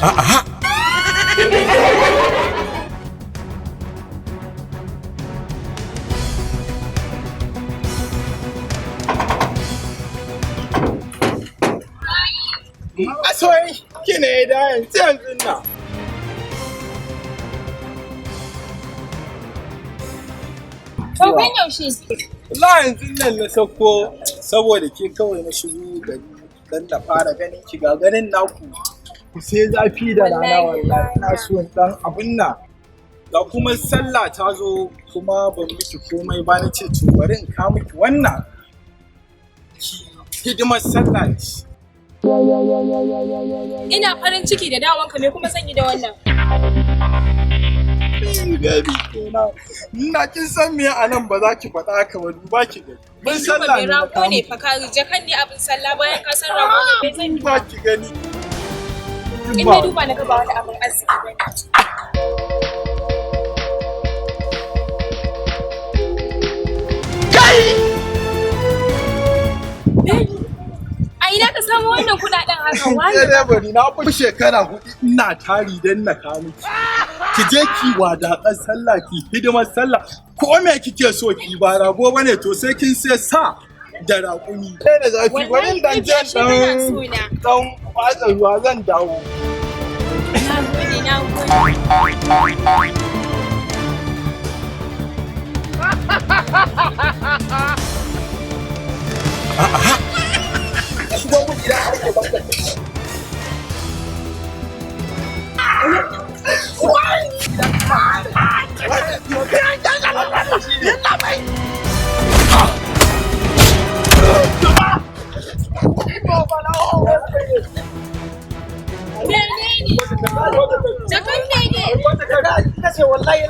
A'a. Asoyi kine da yanzu na. To kan yaushe? Wallahi yanzu nan na sako saboda ke kawai na shigo gari dan da fara ganin ki ga ganin naku. Ku sai zafi da rana wallahi ina so dan abun nan. Ga kuma sallah ta zo kuma ban miki komai ba na ce to bari in ka miki wannan. Hidimar sallah ce. Ina farin ciki da dawanka me kuma zan yi da wannan? Baby kenan. Ina kin san me a nan ba za ki faɗa haka ba duba ki gani. Ban sallah ne. Rago ne fa ka jakan ne abin sallah bayan ka san rago ne bai zan ba ki gani. In na duba na ga ba wani abin arziki bane. Ina ka samu wannan kudaden haka wani? Sai bari na fi shekara 4 ina tari dan na kawo miki. Ki je ki wadaƙar sallah ki hidimar sallah ko me kike so ki ba rago bane to sai kin sai sa da raƙumi. Sai da zafi bari dan jan dan watsa ruwa zan dawo. Na gode. A'a. Shigo mu gida har ke baka. Jakan ne. Wallahi